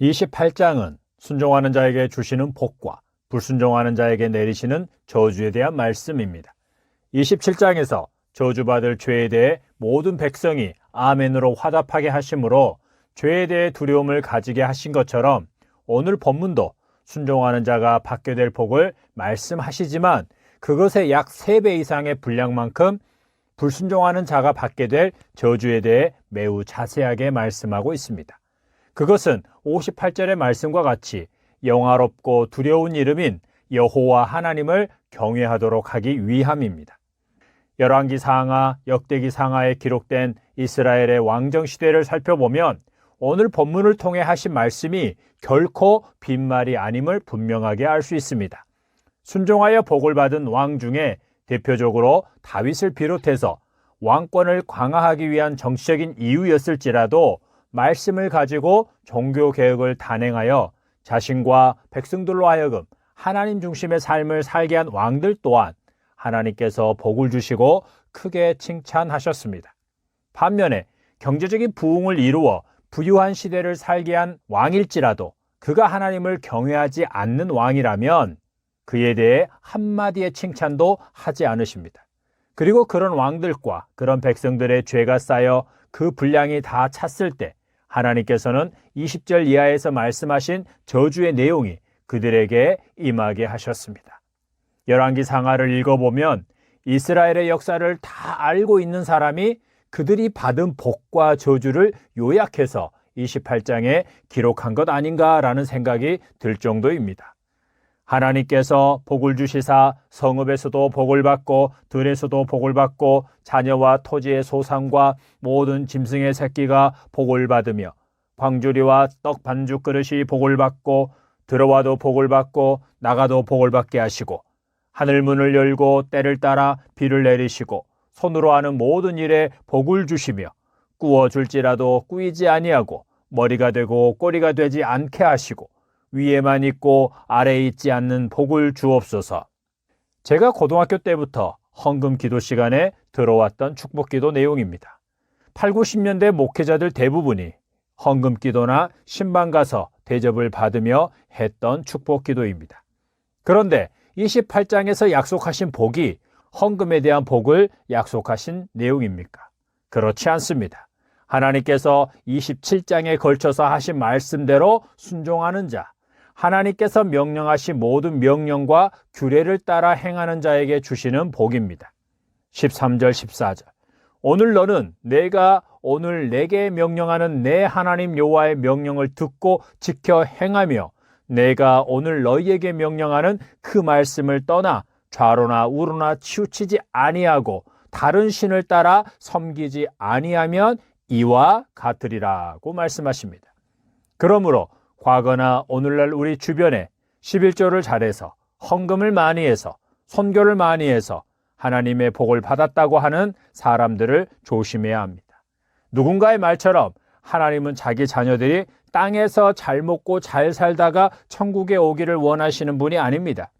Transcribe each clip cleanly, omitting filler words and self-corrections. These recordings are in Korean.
28장은 순종하는 자에게 주시는 복과 불순종하는 자에게 내리시는 저주에 대한 말씀입니다. 27장에서 저주받을 죄에 대해 모든 백성이 아멘으로 화답하게 하심으로 죄에 대해 두려움을 가지게 하신 것처럼 오늘 본문도 순종하는 자가 받게 될 복을 말씀하시지만 그것의 약 3배 이상의 분량만큼 불순종하는 자가 받게 될 저주에 대해 매우 자세하게 말씀하고 있습니다. 그것은 58절의 말씀과 같이 영화롭고 두려운 이름인 여호와 하나님을 경외하도록 하기 위함입니다. 열왕기 상하, 역대기 상하에 기록된 이스라엘의 왕정 시대를 살펴보면 오늘 본문을 통해 하신 말씀이 결코 빈말이 아님을 분명하게 알 수 있습니다. 순종하여 복을 받은 왕 중에 대표적으로 다윗을 비롯해서 왕권을 강화하기 위한 정치적인 이유였을지라도 말씀을 가지고 종교개혁을 단행하여 자신과 백성들로 하여금 하나님 중심의 삶을 살게 한 왕들 또한 하나님께서 복을 주시고 크게 칭찬하셨습니다. 반면에 경제적인 부흥을 이루어 부유한 시대를 살게 한 왕일지라도 그가 하나님을 경외하지 않는 왕이라면 그에 대해 한마디의 칭찬도 하지 않으십니다. 그리고 그런 왕들과 그런 백성들의 죄가 쌓여 그 분량이 다 찼을 때 하나님께서는 20절 이하에서 말씀하신 저주의 내용이 그들에게 임하게 하셨습니다. 열왕기 상하를 읽어보면 이스라엘의 역사를 다 알고 있는 사람이 그들이 받은 복과 저주를 요약해서 28장에 기록한 것 아닌가라는 생각이 들 정도입니다. 하나님께서 복을 주시사 성읍에서도 복을 받고 들에서도 복을 받고 자녀와 토지의 소산과 모든 짐승의 새끼가 복을 받으며 광주리와 떡 반죽 그릇이 복을 받고 들어와도 복을 받고 나가도 복을 받게 하시고 하늘문을 열고 때를 따라 비를 내리시고 손으로 하는 모든 일에 복을 주시며 꾸어줄지라도 꾸이지 아니하고 머리가 되고 꼬리가 되지 않게 하시고 위에만 있고 아래에 있지 않는 복을 주옵소서. 제가 고등학교 때부터 헌금 기도 시간에 들어왔던 축복 기도 내용입니다. 8, 90년대 목회자들 대부분이 헌금 기도나 신방 가서 대접을 받으며 했던 축복 기도입니다. 그런데 28장에서 약속하신 복이 헌금에 대한 복을 약속하신 내용입니까? 그렇지 않습니다. 하나님께서 27장에 걸쳐서 하신 말씀대로 순종하는 자, 하나님께서 명령하신 모든 명령과 규례를 따라 행하는 자에게 주시는 복입니다. 13절, 14절. 오늘 너는 내가 오늘 내게 명령하는 내 하나님 여호와의 명령을 듣고 지켜 행하며 내가 오늘 너희에게 명령하는 그 말씀을 떠나 좌로나 우로나 치우치지 아니하고 다른 신을 따라 섬기지 아니하면 이와 같으리라고 말씀하십니다. 그러므로 과거나 오늘날 우리 주변에 11조를 잘해서 헌금을 많이 해서 선교를 많이 해서 하나님의 복을 받았다고 하는 사람들을 조심해야 합니다. 누군가의 말처럼 하나님은 자기 자녀들이 땅에서 잘 먹고 잘 살다가 천국에 오기를 원하시는 분이 아닙니다.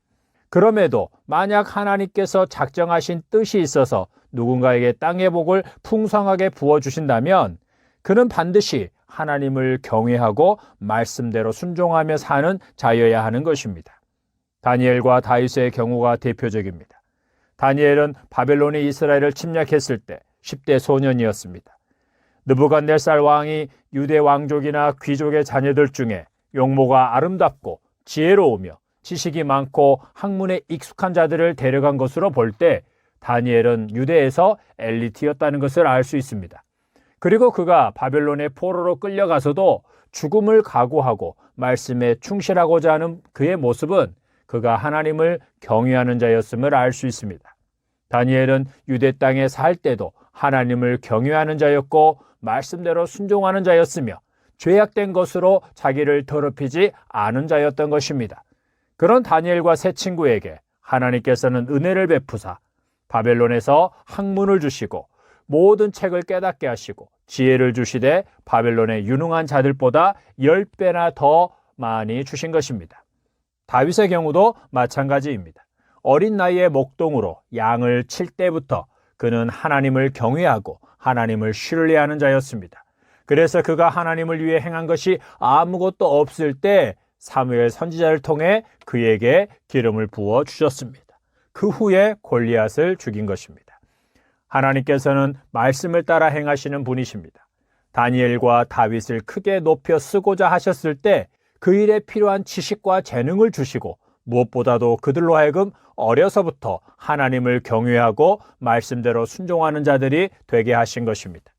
그럼에도 만약 하나님께서 작정하신 뜻이 있어서 누군가에게 땅의 복을 풍성하게 부어주신다면 그는 반드시 하나님을 경외하고 말씀대로 순종하며 사는 자여야 하는 것입니다. 다니엘과 다윗의 경우가 대표적입니다. 다니엘은 바벨론이 이스라엘을 침략했을 때 10대 소년이었습니다. 느부갓네살 왕이 유대 왕족이나 귀족의 자녀들 중에 용모가 아름답고 지혜로우며 지식이 많고 학문에 익숙한 자들을 데려간 것으로 볼 때 다니엘은 유대에서 엘리트였다는 것을 알 수 있습니다. 그리고 그가 바벨론의 포로로 끌려가서도 죽음을 각오하고 말씀에 충실하고자 하는 그의 모습은 그가 하나님을 경외하는 자였음을 알 수 있습니다. 다니엘은 유대 땅에 살 때도 하나님을 경외하는 자였고 말씀대로 순종하는 자였으며 죄악된 것으로 자기를 더럽히지 않은 자였던 것입니다. 그런 다니엘과 세 친구에게 하나님께서는 은혜를 베푸사 바벨론에서 학문을 주시고 모든 책을 깨닫게 하시고 지혜를 주시되 바벨론의 유능한 자들보다 10배나 더 많이 주신 것입니다. 다윗의 경우도 마찬가지입니다. 어린 나이에 목동으로 양을 칠 때부터 그는 하나님을 경외하고 하나님을 신뢰하는 자였습니다. 그래서 그가 하나님을 위해 행한 것이 아무것도 없을 때 사무엘 선지자를 통해 그에게 기름을 부어 주셨습니다. 그 후에 골리앗을 죽인 것입니다. 하나님께서는 말씀을 따라 행하시는 분이십니다. 다니엘과 다윗을 크게 높여 쓰고자 하셨을 때 그 일에 필요한 지식과 재능을 주시고 무엇보다도 그들로 하여금 어려서부터 하나님을 경외하고 말씀대로 순종하는 자들이 되게 하신 것입니다.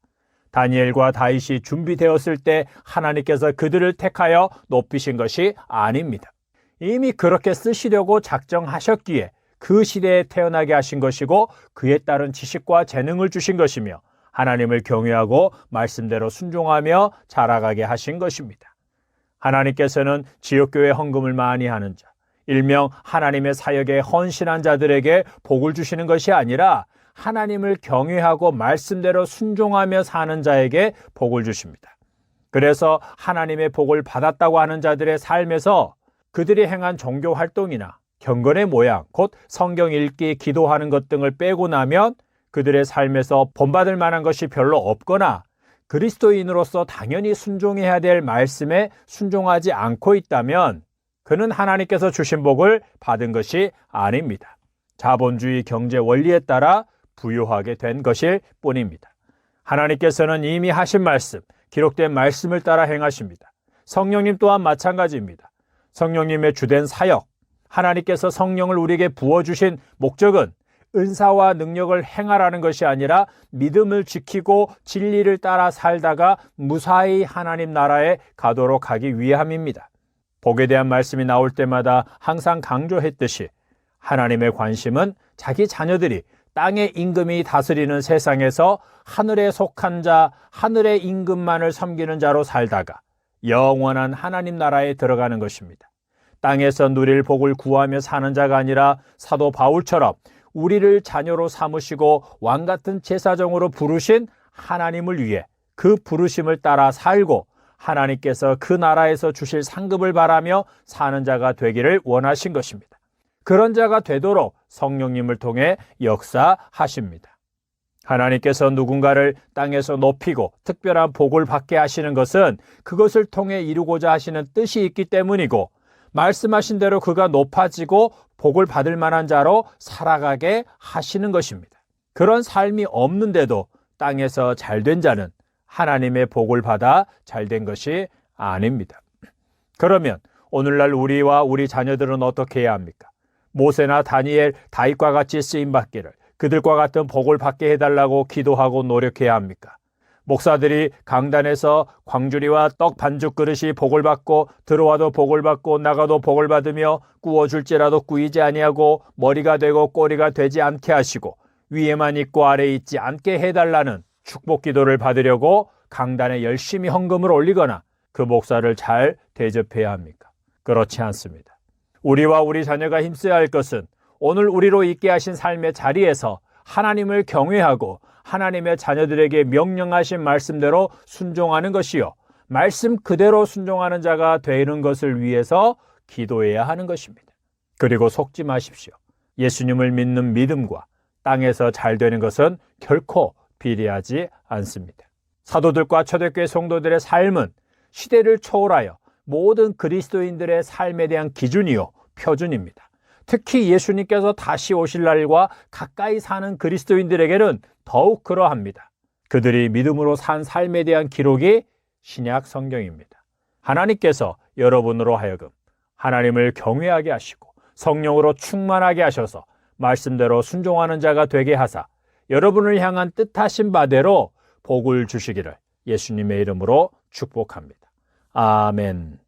다니엘과 다윗이 준비되었을 때 하나님께서 그들을 택하여 높이신 것이 아닙니다. 이미 그렇게 쓰시려고 작정하셨기에 그 시대에 태어나게 하신 것이고 그에 따른 지식과 재능을 주신 것이며 하나님을 경외하고 말씀대로 순종하며 자라가게 하신 것입니다. 하나님께서는 지역교회 헌금을 많이 하는 자, 일명 하나님의 사역에 헌신한 자들에게 복을 주시는 것이 아니라 하나님을 경외하고 말씀대로 순종하며 사는 자에게 복을 주십니다. 그래서 하나님의 복을 받았다고 하는 자들의 삶에서 그들이 행한 종교 활동이나 경건의 모양, 곧 성경 읽기, 기도하는 것 등을 빼고 나면 그들의 삶에서 본받을 만한 것이 별로 없거나 그리스도인으로서 당연히 순종해야 될 말씀에 순종하지 않고 있다면 그는 하나님께서 주신 복을 받은 것이 아닙니다. 자본주의 경제 원리에 따라 부유하게 된 것일 뿐입니다. 하나님께서는 이미 하신 말씀, 기록된 말씀을 따라 행하십니다. 성령님 또한 마찬가지입니다. 성령님의 주된 사역, 하나님께서 성령을 우리에게 부어주신 목적은 은사와 능력을 행하라는 것이 아니라 믿음을 지키고 진리를 따라 살다가 무사히 하나님 나라에 가도록 하기 위함입니다. 복에 대한 말씀이 나올 때마다 항상 강조했듯이 하나님의 관심은 자기 자녀들이 땅의 임금이 다스리는 세상에서 하늘에 속한 자, 하늘의 임금만을 섬기는 자로 살다가 영원한 하나님 나라에 들어가는 것입니다. 땅에서 누릴 복을 구하며 사는 자가 아니라 사도 바울처럼 우리를 자녀로 삼으시고 왕같은 제사장으로 부르신 하나님을 위해 그 부르심을 따라 살고 하나님께서 그 나라에서 주실 상급을 바라며 사는 자가 되기를 원하신 것입니다. 그런 자가 되도록 성령님을 통해 역사하십니다. 하나님께서 누군가를 땅에서 높이고 특별한 복을 받게 하시는 것은 그것을 통해 이루고자 하시는 뜻이 있기 때문이고 말씀하신 대로 그가 높아지고 복을 받을 만한 자로 살아가게 하시는 것입니다. 그런 삶이 없는데도 땅에서 잘된 자는 하나님의 복을 받아 잘된 것이 아닙니다. 그러면 오늘날 우리와 우리 자녀들은 어떻게 해야 합니까? 모세나 다니엘, 다윗과 같이 쓰임받기를, 그들과 같은 복을 받게 해달라고 기도하고 노력해야 합니까? 목사들이 강단에서 광주리와 떡 반죽 그릇이 복을 받고 들어와도 복을 받고 나가도 복을 받으며 구워줄지라도 구이지 아니하고 머리가 되고 꼬리가 되지 않게 하시고 위에만 있고 아래에 있지 않게 해달라는 축복 기도를 받으려고 강단에 열심히 헌금을 올리거나 그 목사를 잘 대접해야 합니까? 그렇지 않습니다. 우리와 우리 자녀가 힘써야 할 것은 오늘 우리로 있게 하신 삶의 자리에서 하나님을 경외하고 하나님의 자녀들에게 명령하신 말씀대로 순종하는 것이요, 말씀 그대로 순종하는 자가 되는 것을 위해서 기도해야 하는 것입니다. 그리고 속지 마십시오. 예수님을 믿는 믿음과 땅에서 잘 되는 것은 결코 비례하지 않습니다. 사도들과 초대교회 성도들의 삶은 시대를 초월하여 모든 그리스도인들의 삶에 대한 기준이요, 표준입니다. 특히 예수님께서 다시 오실 날과 가까이 사는 그리스도인들에게는 더욱 그러합니다. 그들이 믿음으로 산 삶에 대한 기록이 신약 성경입니다. 하나님께서 여러분으로 하여금 하나님을 경외하게 하시고 성령으로 충만하게 하셔서 말씀대로 순종하는 자가 되게 하사 여러분을 향한 뜻하신 바대로 복을 주시기를 예수님의 이름으로 축복합니다. 아멘.